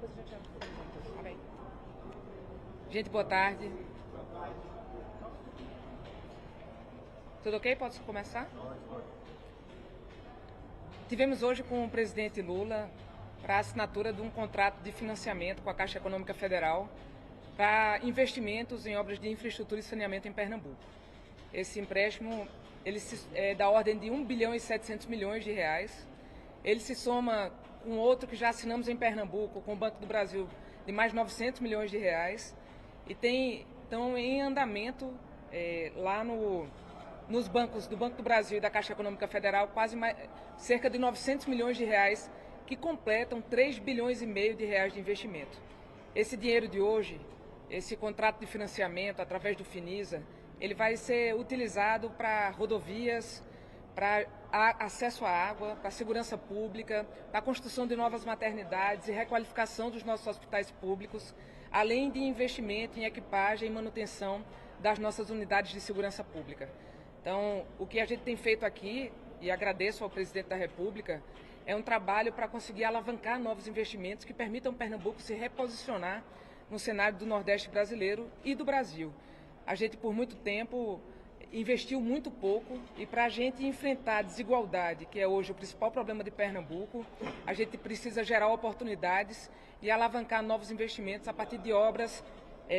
depois a gente já... Gente, boa tarde. Tudo ok? Posso começar? Tivemos hoje com o presidente Lula para a assinatura de um contrato de financiamento com a Caixa Econômica Federal para investimentos em obras de infraestrutura e saneamento em Pernambuco. Esse empréstimo é da ordem de 1 bilhão e 700 milhões de reais. Ele se soma com outro que já assinamos em Pernambuco, com o Banco do Brasil, de mais 900 milhões de reais. E estão em andamento lá nos bancos do Banco do Brasil e da Caixa Econômica Federal cerca de 900 milhões de reais, que completam 3 bilhões e meio de reais de investimento. Esse dinheiro de hoje, esse contrato de financiamento através do Finisa, ele vai ser utilizado para rodovias, para acesso à água, para segurança pública, para a construção de novas maternidades e requalificação dos nossos hospitais públicos, além de investimento em equipagem e manutenção das nossas unidades de segurança pública. Então, o que a gente tem feito aqui, e agradeço ao presidente da República, é um trabalho para conseguir alavancar novos investimentos que permitam Pernambuco se reposicionar no cenário do Nordeste brasileiro e do Brasil. A gente, por muito tempo, investiu muito pouco, e para a gente enfrentar a desigualdade, que é hoje o principal problema de Pernambuco, a gente precisa gerar oportunidades e alavancar novos investimentos a partir de obras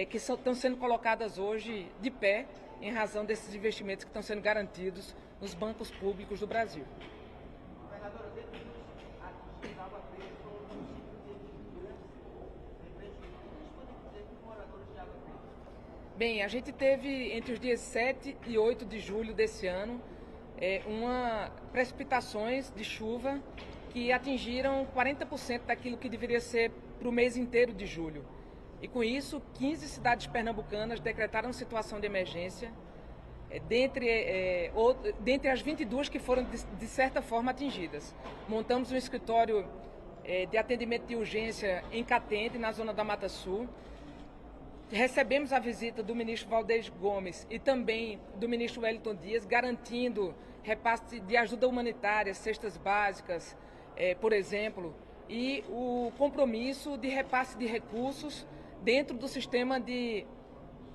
que estão sendo colocadas hoje de pé em razão desses investimentos que estão sendo garantidos nos bancos públicos do Brasil. Governadora, dentro dos Água Preta, um município de grandes prejuízos, podem dizer que os moradores de Água Preta? Bem, a gente teve entre os dias 7 e 8 de julho desse ano precipitações de chuva que atingiram 40% daquilo que deveria ser para o mês inteiro de julho. E com isso, 15 cidades pernambucanas decretaram situação de emergência, dentre as 22 que foram, de certa forma, atingidas. Montamos um escritório de atendimento de urgência em Catende, na zona da Mata Sul. Recebemos a visita do ministro Valdez Gomes e também do ministro Wellington Dias, garantindo repasse de ajuda humanitária, cestas básicas, por exemplo, e o compromisso de repasse de recursos dentro do sistema de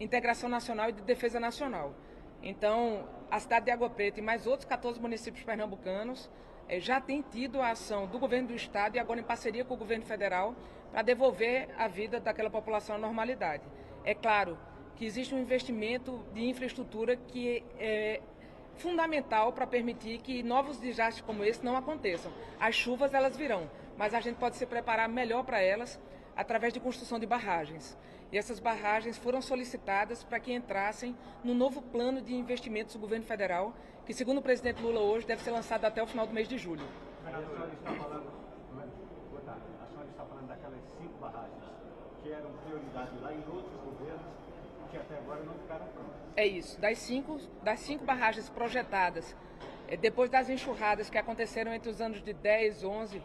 integração nacional e de defesa nacional. Então, a cidade de Água Preta e mais outros 14 municípios pernambucanos já têm tido a ação do governo do estado e agora em parceria com o governo federal para devolver a vida daquela população à normalidade. É claro que existe um investimento de infraestrutura que é fundamental para permitir que novos desastres como esse não aconteçam. As chuvas, elas virão, mas a gente pode se preparar melhor para elas através de construção de barragens. E essas barragens foram solicitadas para que entrassem no novo plano de investimentos do governo federal, que, segundo o presidente Lula hoje, deve ser lançado até o final do mês de julho. A senhora está falando daquelas 5 barragens que eram prioridade lá em outros governos, que até agora não ficaram prontas. É isso. Das cinco barragens projetadas, depois das enxurradas que aconteceram entre os anos de 10, 11,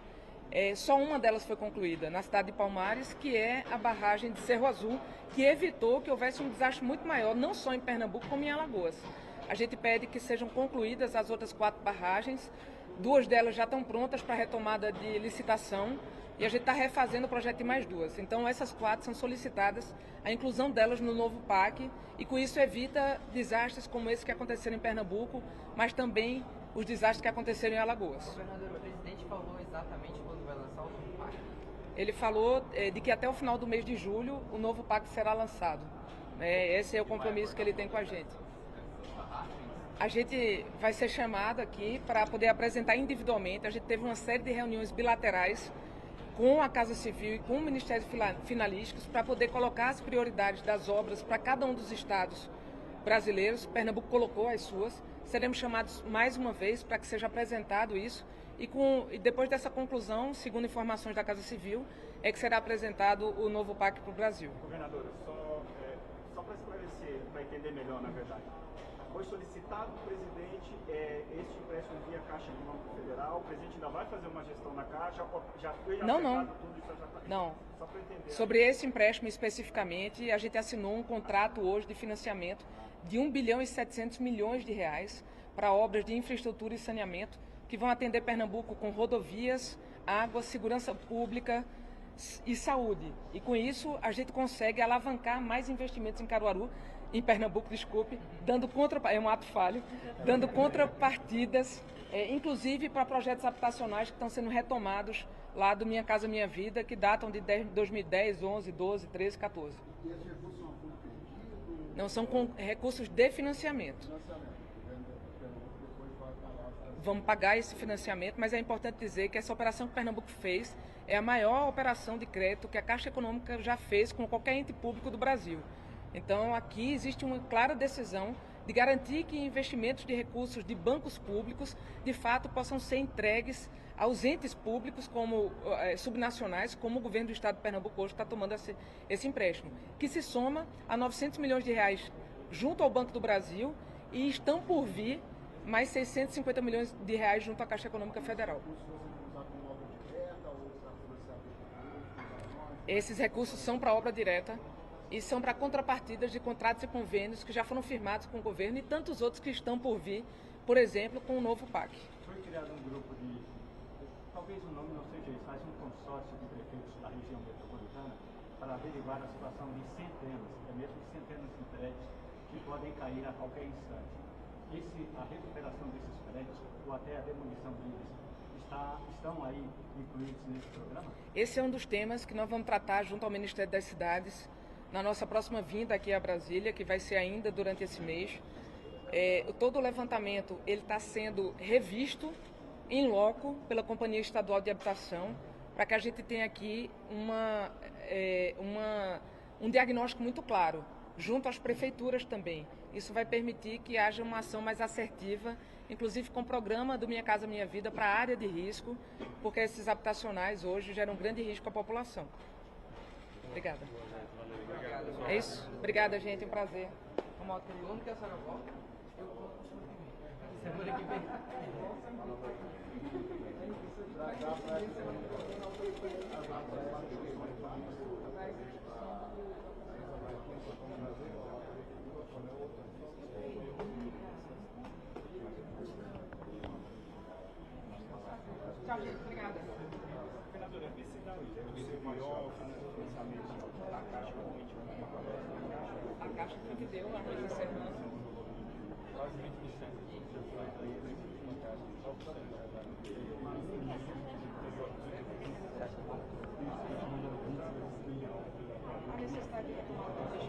só uma delas foi concluída, na cidade de Palmares, que é a barragem de Cerro Azul, que evitou que houvesse um desastre muito maior, não só em Pernambuco, como em Alagoas. A gente pede que sejam concluídas as outras 4 barragens, 2 delas já estão prontas para retomada de licitação, e a gente está refazendo o projeto de mais 2. Então, essas 4 são solicitadas a inclusão delas no novo PAC, e com isso evita desastres como esse que aconteceram em Pernambuco, mas também os desastres que aconteceram em Alagoas. Governador, o presidente falou exatamente quando vai lançar o novo PAC? Ele falou de que até o final do mês de julho o novo PAC será lançado. Esse é o compromisso que ele tem com a gente. A gente vai ser chamado aqui para poder apresentar individualmente. A gente teve uma série de reuniões bilaterais com a Casa Civil e com o Ministério Finalísticos para poder colocar as prioridades das obras para cada um dos estados brasileiros. Pernambuco colocou as suas. Seremos chamados mais uma vez para que seja apresentado isso e depois dessa conclusão, segundo informações da Casa Civil, é que será apresentado o novo PAC para o Brasil. Governadora, só para esclarecer, para entender melhor, na verdade, foi solicitado do presidente este empréstimo via Caixa Econômica Federal, o presidente ainda vai fazer uma gestão na Caixa, já foi Não. tudo isso? Não. Só para entender. Sobre esse empréstimo especificamente, a gente assinou um contrato hoje de financiamento de 1 bilhão e 700 milhões de reais para obras de infraestrutura e saneamento que vão atender Pernambuco com rodovias, água, segurança pública, e saúde. E com isso a gente consegue alavancar mais investimentos em Caruaru, em Pernambuco, desculpe, é um ato falho, dando contrapartidas, inclusive para projetos habitacionais que estão sendo retomados lá do Minha Casa Minha Vida, que datam de 2010, 11, 12, 13, 14. E esses recursos são fundo perdido? Não, são com recursos de financiamento. Vamos pagar esse financiamento, mas é importante dizer que essa operação que Pernambuco fez é a maior operação de crédito que a Caixa Econômica já fez com qualquer ente público do Brasil. Então, aqui existe uma clara decisão de garantir que investimentos de recursos de bancos públicos, de fato, possam ser entregues aos entes públicos, como subnacionais, como o governo do estado de Pernambuco hoje está tomando esse empréstimo, que se soma a 900 milhões de reais junto ao Banco do Brasil e estão por vir mais 650 milhões de reais junto à Caixa Econômica Federal. Esses recursos são para obra direta e são para contrapartidas de contratos e convênios que já foram firmados com o governo e tantos outros que estão por vir, por exemplo, com o novo PAC. Foi criado um grupo de, talvez o nome não seja isso, mas um consórcio de prefeitos da região metropolitana para averiguar a situação de centenas, até mesmo centenas de prédios que podem cair a qualquer instante. A recuperação desses prédios, ou até a demolição deles, estão aí incluídos nesse programa? Esse é um dos temas que nós vamos tratar junto ao Ministério das Cidades na nossa próxima vinda aqui a Brasília, que vai ser ainda durante esse mês. Todo o levantamento está sendo revisto em loco pela Companhia Estadual de Habitação, para que a gente tenha aqui um diagnóstico muito claro, junto às prefeituras também. Isso vai permitir que haja uma ação mais assertiva, inclusive com o programa do Minha Casa Minha Vida para a área de risco, porque esses habitacionais hoje geram um grande risco à população. Obrigada. É isso? Obrigada, gente. É um prazer. Quando que a senhora volta? Semana que vem. Tchau, gente. Obrigada. Senadora, esse dá o maior financiamento da Caixa a Caixa que deu a nossa semana. Quase 20%. A necessidade de